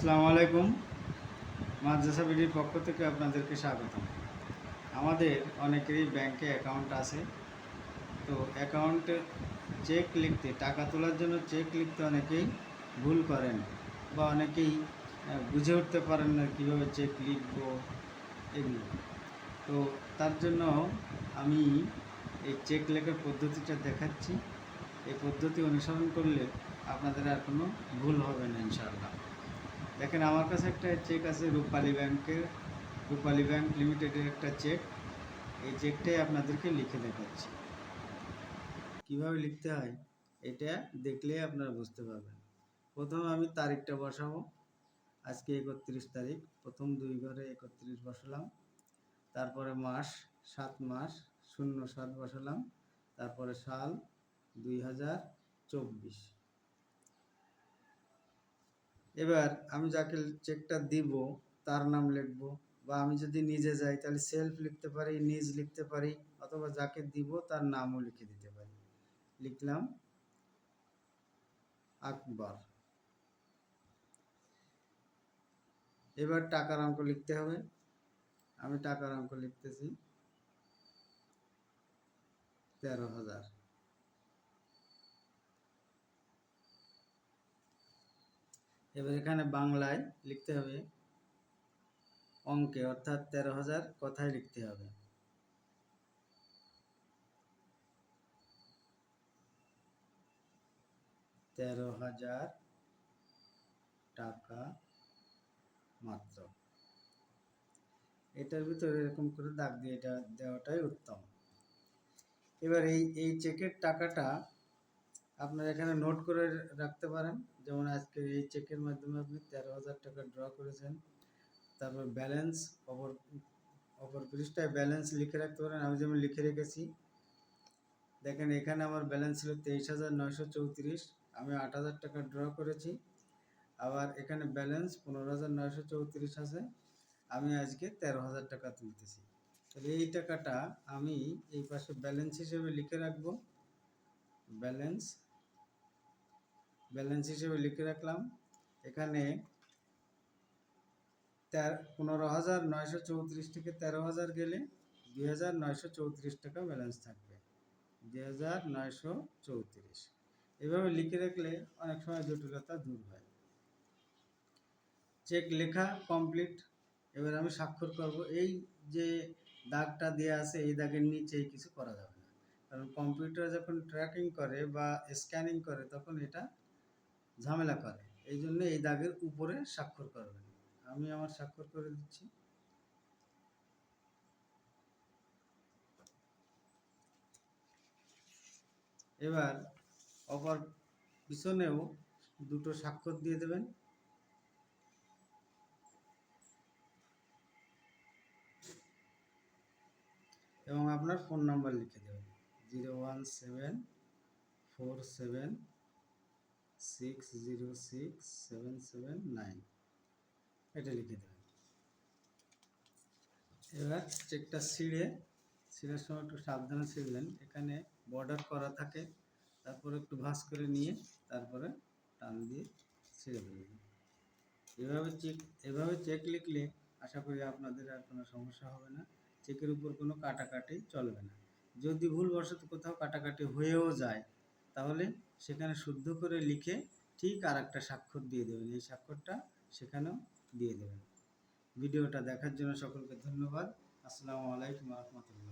আসসালামু আলাইকুম। মাদ্রাসা বিডির পক্ষ থেকে আপনাদেরকে স্বাগতম। আমাদের অনেকেরই ব্যাংকে অ্যাকাউন্ট আছে। তো অ্যাকাউন্টে চেক লিখতে, টাকা তোলার জন্য চেক লিখতে অনেকেই ভুল করেন বা অনেকেই বুঝে উঠতে পারেন না কীভাবে চেক লিখব এগুলো। তো তার জন্য আমি এই চেক লেখার পদ্ধতিটা দেখাচ্ছি। এই পদ্ধতি অনুসরণ করলে আপনাদের আর কোনো ভুল হবে না ইনশাআল্লাহ। দেখেন, আমার কাছে একটা চেক আছে রূপালী ব্যাংকের, রূপালী ব্যাংক লিমিটেডের একটা চেক। এই চেকটাই আপনাদেরকে লিখে দেখাচ্ছি। কিভাবে লিখতে হয় এটা দেখলেই আপনারা বুঝতে পারবেন। প্রথমে আমি তারিখটা বসাবো। আজকে 31 তারিখ, প্রথম দুই ঘরে 31 বসালাম। তারপরে মাস 7 মাস 07 বসালাম। তারপরে সাল 2024। এবার আমি যাকে চেকটা দিব তার নাম লিখব, বা আমি যদি নিজে যাই তাহলে সেলফ লিখতে পারি, নিজ লিখতে পারি, অথবা যাকে দিব তার নামও লিখে দিতে পারি। লিখলাম আকবর। এবার টাকার অঙ্ক লিখতে হবে। আমি টাকার অঙ্ক লিখতেছি 13,000। এবার এখানে বাংলায় লিখতে হবে অঙ্কে, অর্থাৎ 13,000 কথায় লিখতে হবে। $13,000 টাকা মাত্র। এটার ভিতরে এরকম করে দাগ দিয়ে এটা দেওয়াটাই উত্তম। এবার এই চেকের টাকাটা আপনারা এখানে নোট করে রাখতে পারেন। যেমন আজকে এই চেকের মাধ্যমে আপনি 13,000 টাকা ড্র করেছেন। তারপর ব্যালেন্স অপর পৃষ্ঠায় ব্যালেন্স লিখে রাখতে পারেন। আমি যেমন লিখে রেখেছি, দেখেন এখানে আমার ব্যালেন্স ছিল 23,934। আমি 8,000 টাকা ড্র করেছি। আবার এখানে ব্যালেন্স 15,934 আছে। আমি আজকে 13,000 টাকা তুলতেছি। তাহলে এই টাকাটা আমি এই পাশে ব্যালেন্স হিসেবে লিখে রাখবো। ব্যালেন্স হিসেবে লিখে রাখলাম। এখানে 15,934 থেকে 13,000 গেলে 2,934 টাকা ব্যালেন্স থাকবে। 2,934 এভাবে লিখে রাখলে অনেক সময় জটিলতা দূর হয়। চেক লেখা কমপ্লিট। এবার আমি স্বাক্ষর করব। এই যে দাগটা দেওয়া আছে এই দাগের নিচেই কিছু করা যাবে না, কারণ কম্পিউটার যখন ট্র্যাকিং করে বা স্ক্যানিং করে তখন এটা ঝামেলা করে। এই জন্য এই দাগের উপরে স্বাক্ষর করবেন। আমি আমার স্বাক্ষর করে দিচ্ছি। এবার অপর পিছনেও দুটো স্বাক্ষর দিয়ে দেবেন। এবং আপনার ফোন নাম্বার লিখে দেবেন 01747606779, এটা লিখে দেবেন। এবার চেকটা ছিঁড়ার সময় একটু সাবধানে ছিঁড়বেন। এখানে বর্ডার করা থাকে, তারপরে একটু ভাঁজ করে নিয়ে তারপরে টান দিয়ে ছিঁড়ে ফেলবেন। এভাবে চেক লিখলে আশা করি আপনাদের আর কোনো সমস্যা হবে না। চেকের উপর কোনো কাটাকাটি চলবে না। যদি ভুলবশত কোথাও কাটাকাটি হয়েও যায় তাহলে সেখানে শুদ্ধ করে লিখে ঠিক আর একটা স্বাক্ষর দিয়ে দেবেন। এই স্বাক্ষরটা সেখানেও দিয়ে দেবেন। ভিডিওটা দেখার জন্য সকলকে ধন্যবাদ। আসসালামু আলাইকুম ওয়া রাহমাতুল্লাহ।